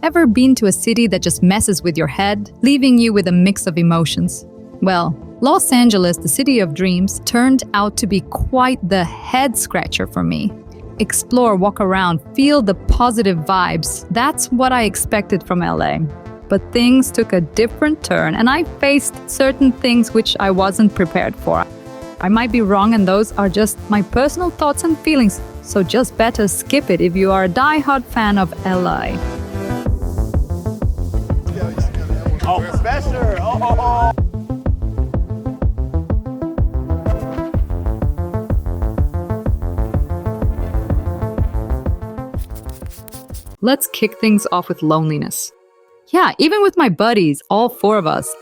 Ever been to a city that just messes with your head, leaving you with a mix of emotions? Well, Los Angeles, the city of dreams, turned out to be quite the head-scratcher for me. Explore, walk around, feel the positive vibes. That's what I expected from LA. But things took a different turn, and I faced certain things which I wasn't prepared for. I might be wrong, and those are just my personal thoughts and feelings, so just better skip it if you are a die-hard fan of LA. Oh, Professor! Oh! Let's kick things off with loneliness. Yeah, even with my buddies, all four of us,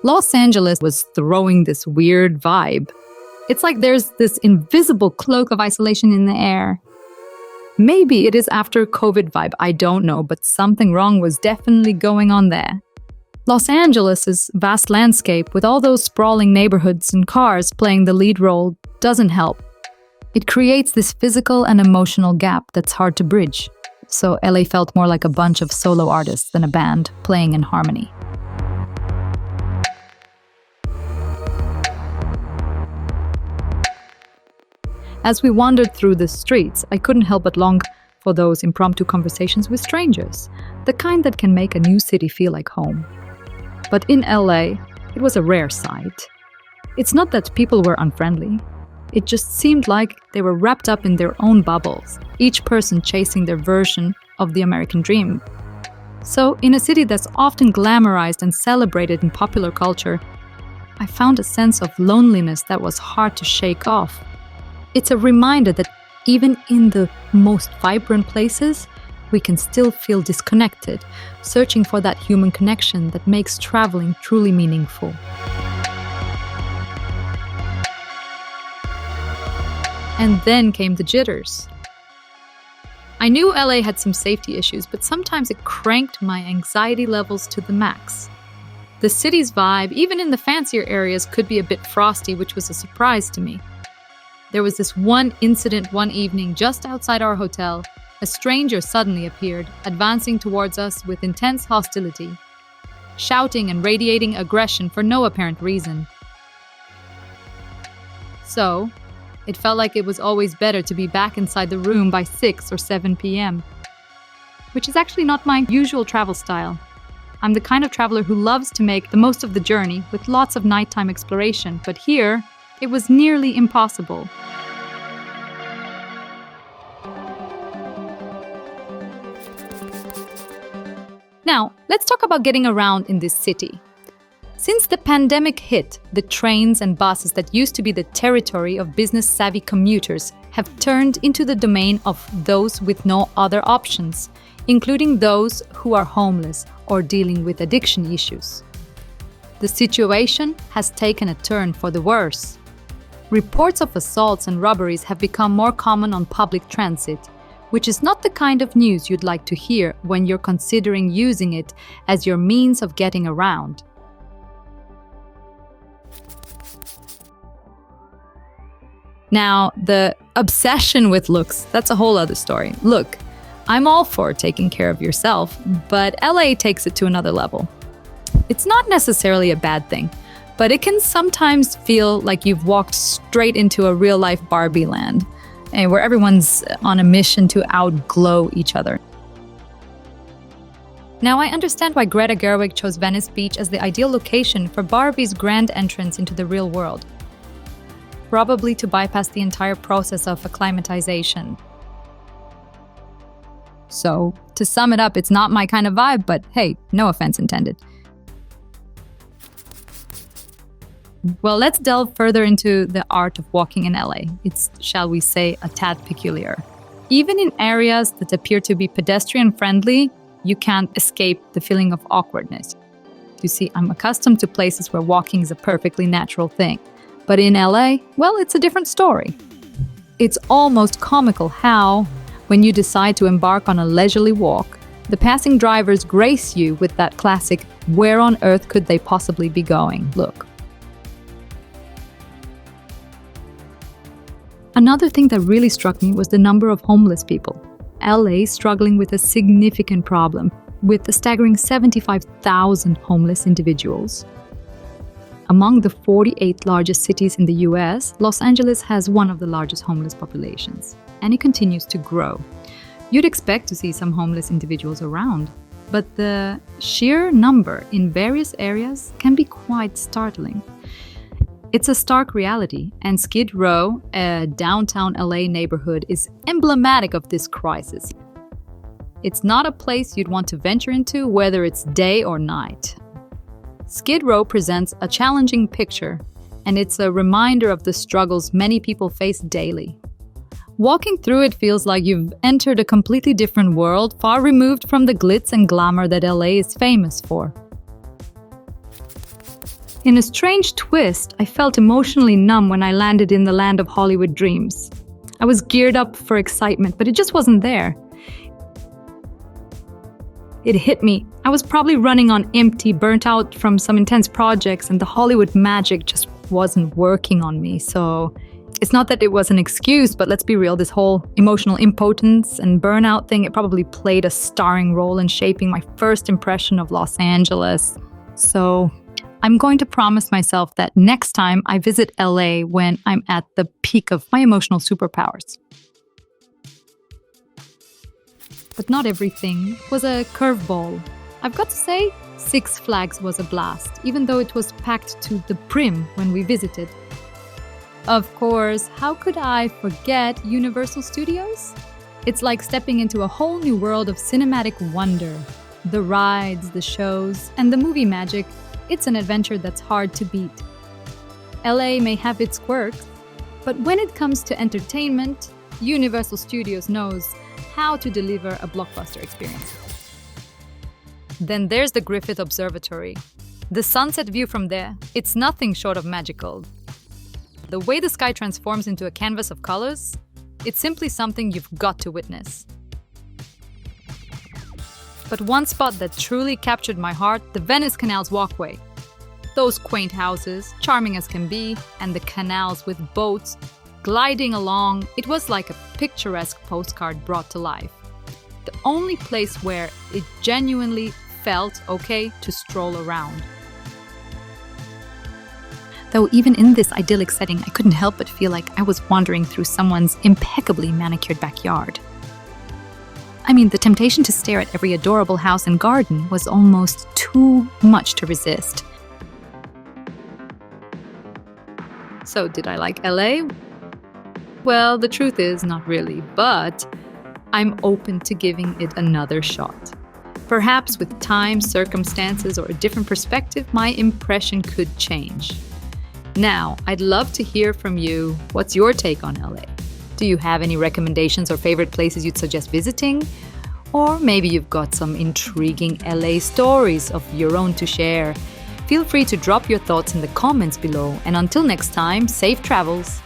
Los Angeles was throwing this weird vibe. It's like there's this invisible cloak of isolation in the air. Maybe it is after COVID vibe, I don't know, but something wrong was definitely going on there. Los Angeles' vast landscape, with all those sprawling neighborhoods and cars playing the lead role, doesn't help. It creates this physical and emotional gap that's hard to bridge. So LA felt more like a bunch of solo artists than a band playing in harmony. As we wandered through the streets, I couldn't help but long for those impromptu conversations with strangers, the kind that can make a new city feel like home. But in LA, it was a rare sight. It's not that people were unfriendly. It just seemed like they were wrapped up in their own bubbles, each person chasing their version of the American dream. So, in a city that's often glamorized and celebrated in popular culture, I found a sense of loneliness that was hard to shake off. It's a reminder that even in the most vibrant places, we can still feel disconnected, searching for that human connection that makes traveling truly meaningful. And then came the jitters. I knew LA had some safety issues, but sometimes it cranked my anxiety levels to the max. The city's vibe, even in the fancier areas, could be a bit frosty, which was a surprise to me. There was this one incident one evening just outside our hotel. A stranger suddenly appeared, advancing towards us with intense hostility, shouting and radiating aggression for no apparent reason. So, it felt like it was always better to be back inside the room by 6 or 7 p.m., which is actually not my usual travel style. I'm the kind of traveler who loves to make the most of the journey with lots of nighttime exploration, but here, it was nearly impossible. Now, let's talk about getting around in this city. Since the pandemic hit, the trains and buses that used to be the territory of business-savvy commuters have turned into the domain of those with no other options, including those who are homeless or dealing with addiction issues. The situation has taken a turn for the worse. Reports of assaults and robberies have become more common on public transit, which is not the kind of news you'd like to hear when you're considering using it as your means of getting around. Now, the obsession with looks, that's a whole other story. Look, I'm all for taking care of yourself, but LA takes it to another level. It's not necessarily a bad thing, but it can sometimes feel like you've walked straight into a real-life Barbie land, where everyone's on a mission to outglow each other. Now, I understand why Greta Gerwig chose Venice Beach as the ideal location for Barbie's grand entrance into the real world. Probably to bypass the entire process of acclimatization. So, to sum it up, it's not my kind of vibe, but hey, no offense intended. Well, let's delve further into the art of walking in LA. It's, shall we say, a tad peculiar. Even in areas that appear to be pedestrian-friendly, you can't escape the feeling of awkwardness. You see, I'm accustomed to places where walking is a perfectly natural thing. But in LA, well, it's a different story. It's almost comical how, when you decide to embark on a leisurely walk, the passing drivers grace you with that classic, "Where on earth could they possibly be going?" look. Another thing that really struck me was the number of homeless people. LA is struggling with a significant problem. with a staggering 75,000 homeless individuals. Among the 48 largest cities in the US, Los Angeles has one of the largest homeless populations, and it continues to grow. You'd expect to see some homeless individuals around, but the sheer number in various areas can be quite startling. It's a stark reality, and Skid Row, a downtown LA neighborhood, is emblematic of this crisis. It's not a place you'd want to venture into, whether it's day or night. Skid Row presents a challenging picture, and it's a reminder of the struggles many people face daily. Walking through it feels like you've entered a completely different world, far removed from the glitz and glamour that LA is famous for. In a strange twist, I felt emotionally numb when I landed in the land of Hollywood dreams. I was geared up for excitement, but it just wasn't there. It hit me. I was probably running on empty, burnt out from some intense projects, and the Hollywood magic just wasn't working on me. So it's not that it was an excuse, but let's be real, this whole emotional impotence and burnout thing, it probably played a starring role in shaping my first impression of Los Angeles. So I'm going to promise myself that next time I visit LA when I'm at the peak of my emotional superpowers. But not everything was a curveball. I've got to say, Six Flags was a blast, even though it was packed to the brim when we visited. Of course, how could I forget Universal Studios? It's like stepping into a whole new world of cinematic wonder. The rides, the shows, and the movie magic, it's an adventure that's hard to beat. LA may have its quirks, but when it comes to entertainment, Universal Studios knows how to deliver a blockbuster experience. Then there's the Griffith Observatory. The sunset view from there, it's nothing short of magical. The way the sky transforms into a canvas of colors, it's simply something you've got to witness. But one spot that truly captured my heart, the Venice Canal's walkway. Those quaint houses, charming as can be, and the canals with boats gliding along, it was like a picturesque postcard brought to life. The only place where it genuinely felt okay to stroll around. Though even in this idyllic setting, I couldn't help but feel like I was wandering through someone's impeccably manicured backyard. I mean, the temptation to stare at every adorable house and garden was almost too much to resist. So, did I like LA? Well, the truth is, not really, but I'm open to giving it another shot. Perhaps with time, circumstances, or a different perspective, my impression could change. Now, I'd love to hear from you. What's your take on LA? Do you have any recommendations or favorite places you'd suggest visiting? Or maybe you've got some intriguing LA stories of your own to share. Feel free to drop your thoughts in the comments below, and until next time, safe travels!